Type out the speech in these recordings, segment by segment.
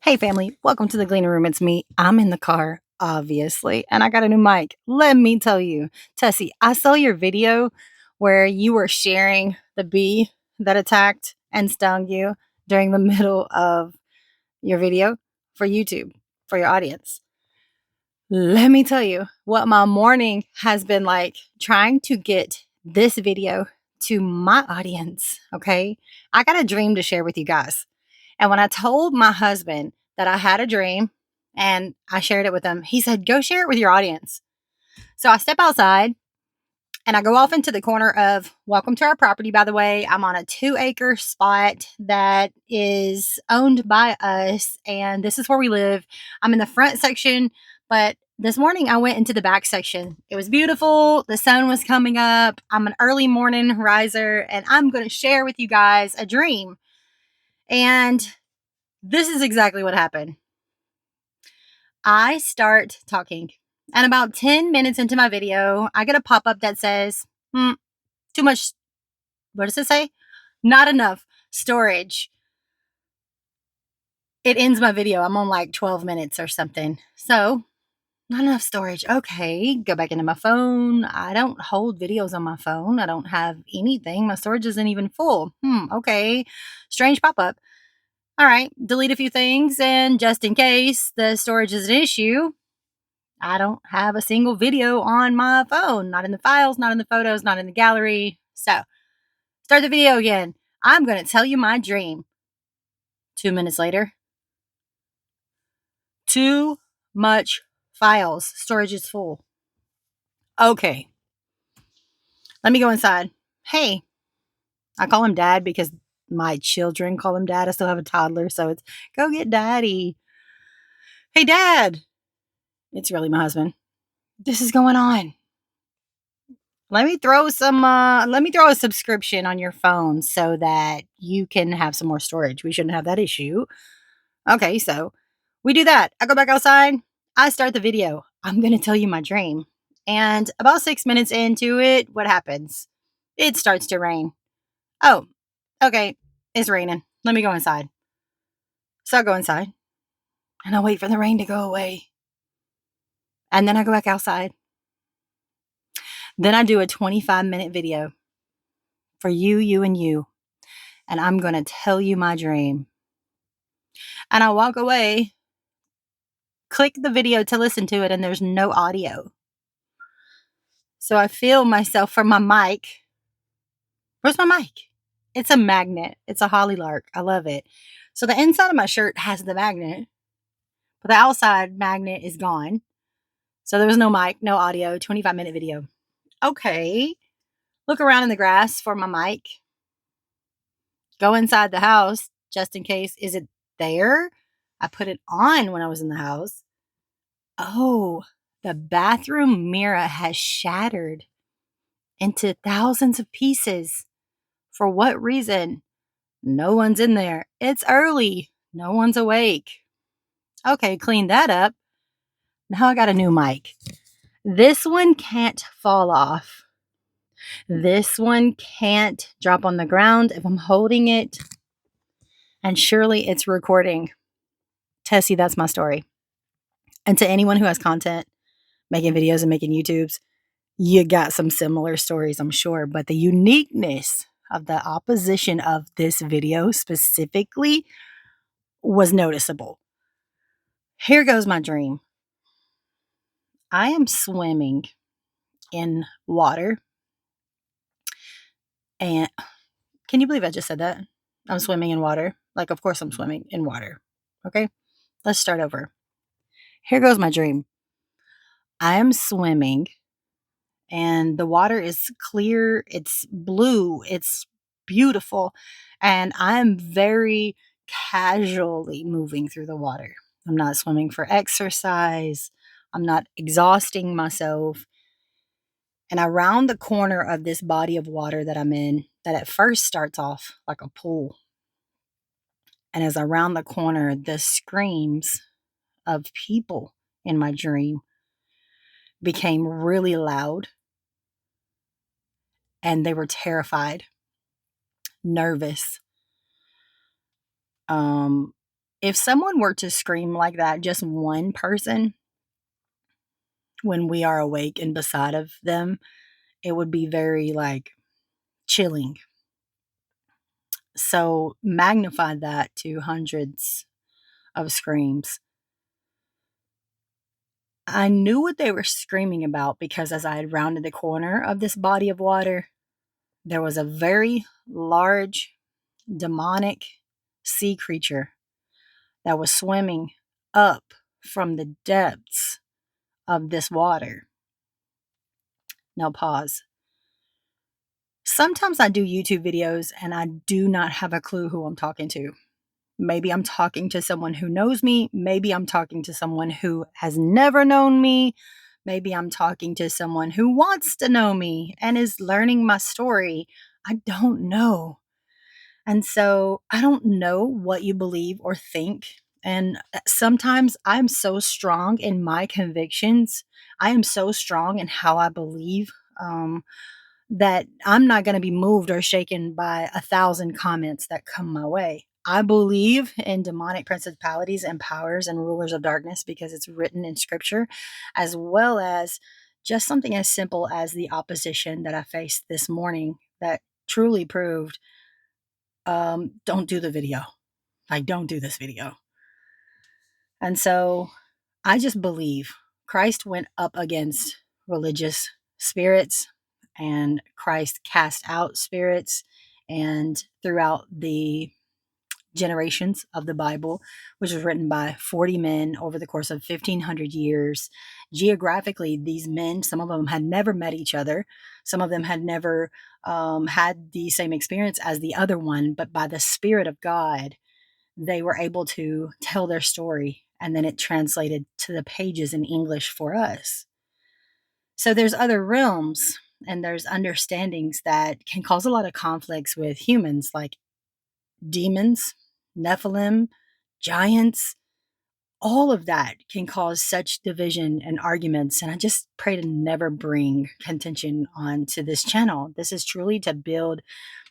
Hey family, welcome to the Gleaning Room. It's me. I'm in the car, obviously, and I got a new mic. Let me tell you, Tessie, I saw your video where you were sharing the bee that attacked and stung you during the middle of your video for YouTube, for your audience. Let me tell you what my morning has been like trying to get this video to my audience. Okay. I got a dream to share with you guys. And when I told my husband that I had a dream and I shared it with him, he said, go share it with your audience. So I step outside and I go off into the corner of welcome to our property, by the way. I'm on a 2-acre spot that is owned by us. And this is where we live. I'm in the front section, but this morning I went into the back section. It was beautiful. The sun was coming up. I'm an early morning riser and I'm going to share with you guys a dream. And this is exactly what happened. I start talking, and about 10 minutes into my video, I get a pop up that says, too much. What does it say? Not enough storage. It ends my video. I'm on like 12 minutes or something. So, not enough storage. Okay, go back into my phone. I don't hold videos on my phone. I don't have anything. My storage isn't even full. Okay. Strange pop up. All right, delete a few things, and just in case the storage is an issue, I don't have a single video on my phone. Not in the files, not in the photos, not in the gallery. So, start the video again. I'm going to tell you my dream. 2 minutes later, too much files. Storage is full. Okay, let me go inside. Hey, I call him dad because my children call him dad. I still have a toddler, so it's go get daddy. Hey, dad. It's really my husband. This is going on. Let me throw a subscription on your phone so that you can have some more storage. We shouldn't have that issue. Okay, so we do that. I go back outside. I start the video. I'm going to tell you my dream. And about 6 minutes into it, what happens? It starts to rain. Oh, okay. It's raining. Let me go inside. So I go inside and I wait for the rain to go away. And then I go back outside. Then I do a 25-minute video for you, and you. And I'm going to tell you my dream. And I walk away, click the video to listen to it, and there's no audio. So I feel myself from my mic. Where's my mic? It's a magnet. It's a holly lark. I love it. So the inside of my shirt has the magnet, but the outside magnet is gone. So there was no mic, no audio, 25-minute video. Okay. Look around in the grass for my mic. Go inside the house just in case. Is it there? I put it on when I was in the house. Oh, the bathroom mirror has shattered into thousands of pieces. For what reason? No one's in there. It's early. No one's awake. Okay, clean that up. Now I got a new mic. This one can't fall off. This one can't drop on the ground if I'm holding it. And surely it's recording. Tessie, that's my story. And to anyone who has content, making videos and making YouTubes, you got some similar stories, I'm sure. But the uniqueness of the opposition of this video specifically was noticeable. Here goes my dream. I am swimming in water. And can you believe I just said that? I'm swimming in water. Like, of course I'm swimming in water. Okay, let's start over. Here goes my dream. I am swimming and the water is clear. It's blue. It's beautiful. And I'm very casually moving through the water. I'm not swimming for exercise. I'm not exhausting myself. And I round the corner of this body of water that I'm in, that at first starts off like a pool. And as I round the corner, the screams of people in my dream became really loud. And they were terrified, nervous. If someone were to scream like that, just one person, when we are awake and beside of them, it would be very like chilling. So magnify that to hundreds of screams. I knew what they were screaming about because as I had rounded the corner of this body of water, there was a very large, demonic sea creature that was swimming up from the depths of this water. Now, pause. Sometimes I do YouTube videos and I do not have a clue who I'm talking to. Maybe I'm talking to someone who knows me. Maybe I'm talking to someone who has never known me. Maybe I'm talking to someone who wants to know me and is learning my story. I don't know. And so I don't know what you believe or think. And sometimes I'm so strong in my convictions. I am so strong in how I believe. That I'm not going to be moved or shaken by 1,000 comments that come my way. I believe in demonic principalities and powers and rulers of darkness because it's written in scripture, as well as just something as simple as the opposition that I faced this morning that truly proved don't do the video. Like, don't do this video. And so I just believe Christ went up against religious spirits and Christ cast out spirits. And throughout the generations of the Bible, which was written by 40 men over the course of 1,500 years, geographically, these men, some of them had never met each other. Some of them had never had the same experience as the other one, but by the Spirit of God, they were able to tell their story. And then it translated to the pages in English for us. So there's other realms and there's understandings that can cause a lot of conflicts with humans, like demons, Nephilim, giants. All of that can cause such division and arguments. And I just pray to never bring contention onto this channel. This is truly to build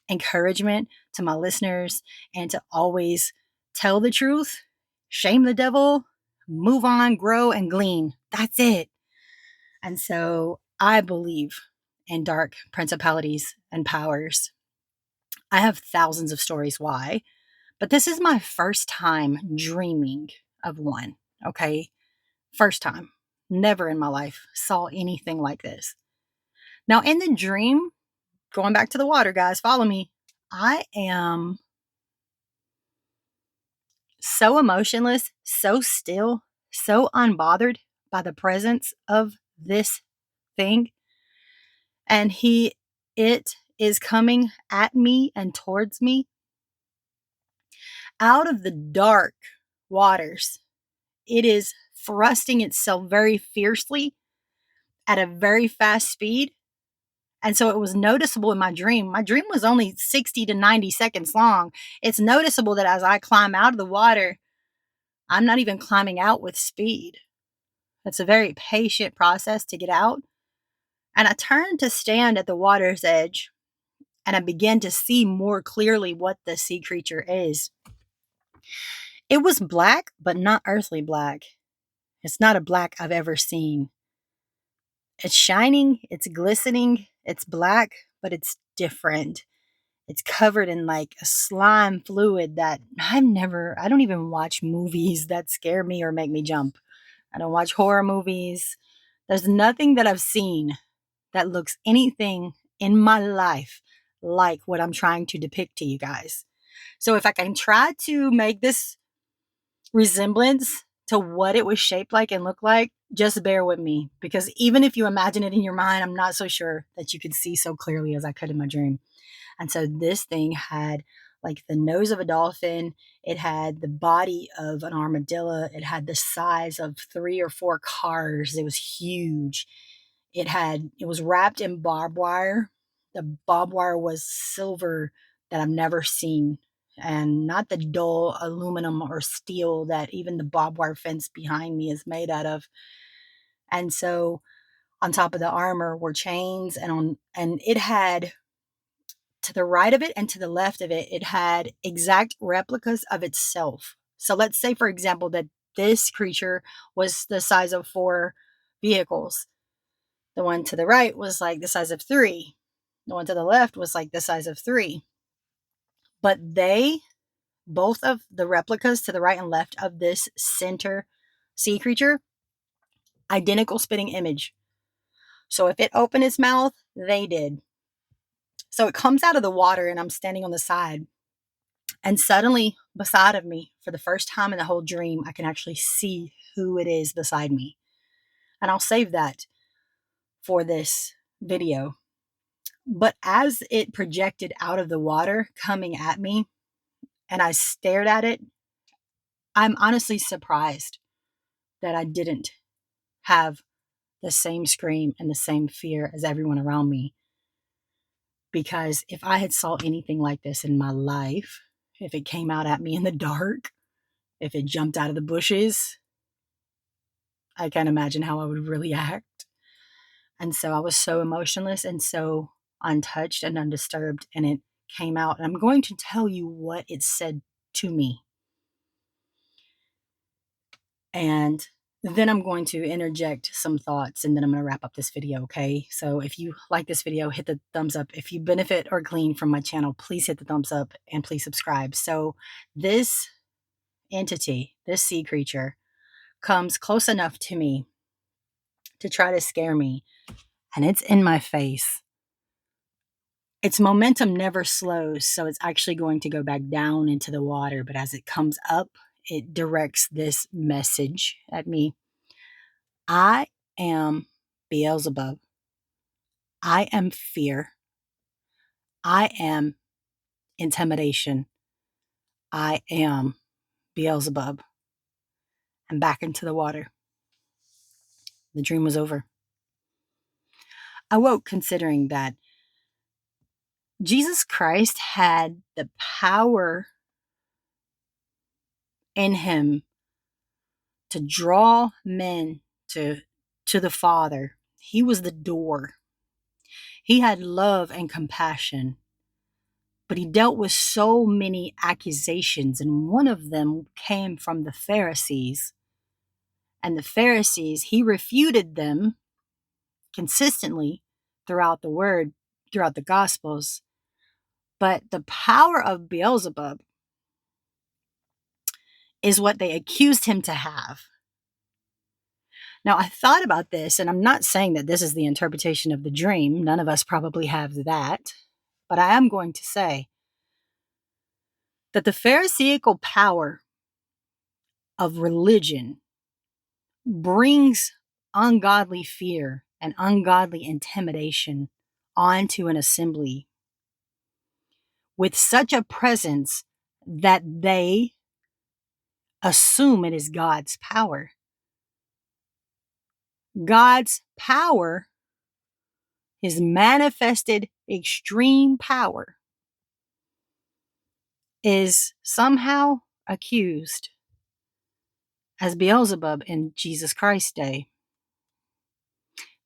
encouragement to my listeners and to always tell the truth, shame the devil, move on, grow, and glean. That's it. And so I believe in dark principalities and powers. I have thousands of stories why, but this is my first time dreaming of one. Okay. First time. Never in my life saw anything like this. Now, in the dream, going back to the water, guys, follow me. I am so emotionless, so still, so unbothered by the presence of this thing. And it is coming at me and towards me out of the dark waters. It is thrusting itself very fiercely at a very fast speed. And so it was noticeable in my dream. My dream was only 60 to 90 seconds long. It's noticeable that as I climb out of the water, I'm not even climbing out with speed. It's a very patient process to get out. And I turned to stand at the water's edge and I began to see more clearly what the sea creature is. It was black, but not earthly black. It's not a black I've ever seen. It's shining, it's glistening, it's black, but it's different. It's covered in like a slime fluid that I don't even watch movies that scare me or make me jump. I don't watch horror movies. There's nothing that I've seen that looks anything in my life like what I'm trying to depict to you guys. So if I can try to make this resemblance to what it was shaped like and looked like, just bear with me. Because even if you imagine it in your mind, I'm not so sure that you could see so clearly as I could in my dream. And so this thing had like the nose of a dolphin. It had the body of an armadillo. It had the size of 3 or 4 cars. It was huge. It was wrapped in barbed wire. The barbed wire was silver that I've never seen, and not the dull aluminum or steel that even the barbed wire fence behind me is made out of. And so on top of the armor were chains, and it had, to the right of it and to the left of it, it had exact replicas of itself. So let's say, for example, that this creature was the size of 4 vehicles. The one to the right was like the size of 3. The one to the left was like the size of 3. But both of the replicas to the right and left of this center sea creature, identical spitting image. So if it opened its mouth, they did. So it comes out of the water and I'm standing on the side. And suddenly, beside of me, for the first time in the whole dream, I can actually see who it is beside me. And I'll save that for this video. But as it projected out of the water coming at me, and I stared at it, I'm honestly surprised that I didn't have the same scream and the same fear as everyone around me. Because if I had saw anything like this in my life, if it came out at me in the dark, if it jumped out of the bushes, I can't imagine how I would really act. And so I was so emotionless and so untouched and undisturbed, and it came out. And I'm going to tell you what it said to me. And then I'm going to interject some thoughts, and then I'm going to wrap up this video, okay? So if you like this video, hit the thumbs up. If you benefit or glean from my channel, please hit the thumbs up and please subscribe. So this entity, this sea creature, comes close enough to me to try to scare me, and it's in my face. Its momentum never slows, so it's actually going to go back down into the water, but as it comes up, it directs this message at me. I am Beelzebub. I am fear. I am intimidation. I am Beelzebub. And back into the water. The dream was over. I woke considering that Jesus Christ had the power in him to draw men to the Father. He was the door. He had love and compassion, but he dealt with so many accusations, and one of them came from the Pharisees. And the Pharisees, he refuted them consistently throughout the word, throughout the Gospels. But the power of Beelzebub is what they accused him to have. Now, I thought about this, and I'm not saying that this is the interpretation of the dream. None of us probably have that. But I am going to say that the Pharisaical power of religion brings ungodly fear and ungodly intimidation onto an assembly with such a presence that they assume it is God's power. God's power, his manifested extreme power, is somehow accused as Beelzebub in Jesus Christ's day.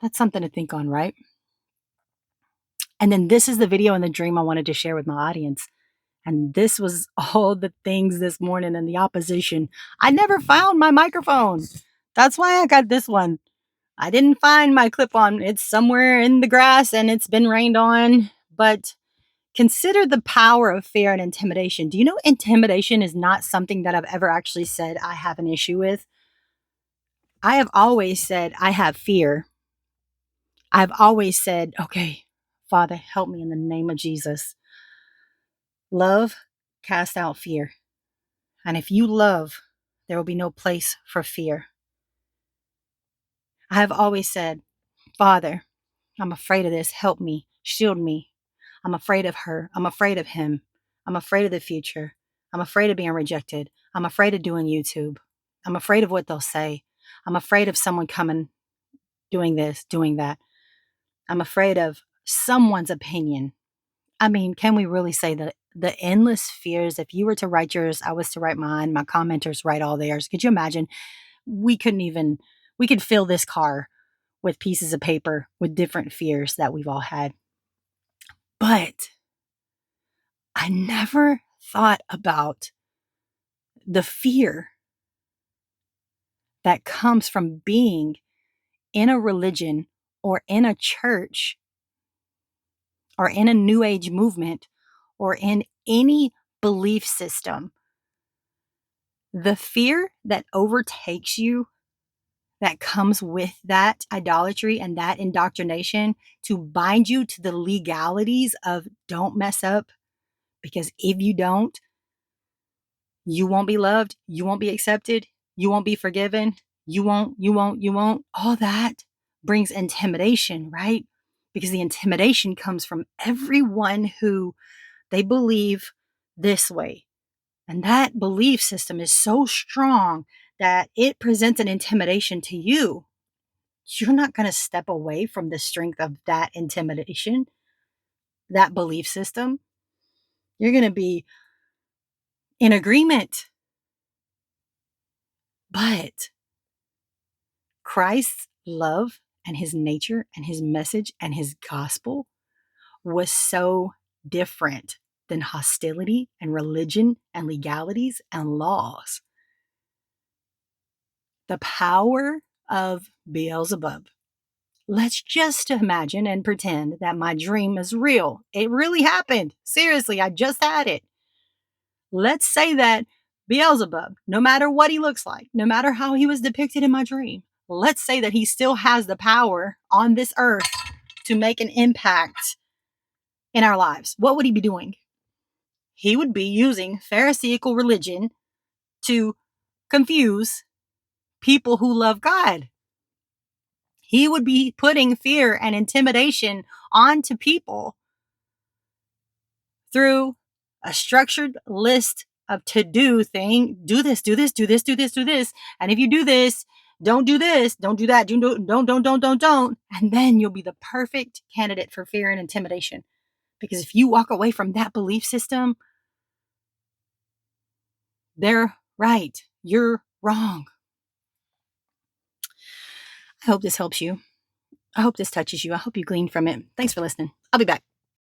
That's something to think on, right? And then this is the video and the dream I wanted to share with my audience. And this was all the things this morning in the opposition. I never found my microphone. That's why I got this one. I didn't find my clip-on. It's somewhere in the grass and it's been rained on. But consider the power of fear and intimidation. Do you know intimidation is not something that I've ever actually said I have an issue with? I have always said I have fear. I've always said, okay, Father, help me in the name of Jesus. Love casts out fear. And if you love, there will be no place for fear. I have always said, Father, I'm afraid of this. Help me. Shield me. I'm afraid of her. I'm afraid of him. I'm afraid of the future. I'm afraid of being rejected. I'm afraid of doing YouTube. I'm afraid of what they'll say. I'm afraid of someone coming, doing this, doing that. I'm afraid of someone's opinion. I mean, can we really say that the endless fears, if you were to write yours, I was to write mine, my commenters write all theirs. Could you imagine? We could fill this car with pieces of paper with different fears that we've all had. But I never thought about the fear that comes from being in a religion or in a church or in a new age movement or in any belief system, the fear that overtakes you, that comes with that idolatry and that indoctrination to bind you to the legalities of don't mess up, because if you don't, you won't be loved, you won't be accepted, you won't be forgiven, you won't. All that brings intimidation, right? Because the intimidation comes from everyone who they believe this way. And that belief system is so strong that it presents an intimidation to you. You're not going to step away from the strength of that intimidation, that belief system. You're going to be in agreement. But Christ's love and his nature and his message and his gospel was so different than hostility and religion and legalities and laws. The power of Beelzebub. Let's just imagine and pretend that my dream is real. It really happened. Seriously, I just had it. Let's say that Beelzebub, no matter what he looks like, no matter how he was depicted in my dream, let's say that he still has the power on this earth to make an impact in our lives. What would he be doing? He would be using Pharisaical religion to confuse people who love God. He would be putting fear and intimidation onto people through a structured list of to-do thing. Do this, do this, do this, do this, do this. And if you do this, don't do this, don't do that, don't. And then you'll be the perfect candidate for fear and intimidation. Because if you walk away from that belief system, they're right. You're wrong. I hope this helps you. I hope this touches you. I hope you glean from it. Thanks for listening. I'll be back.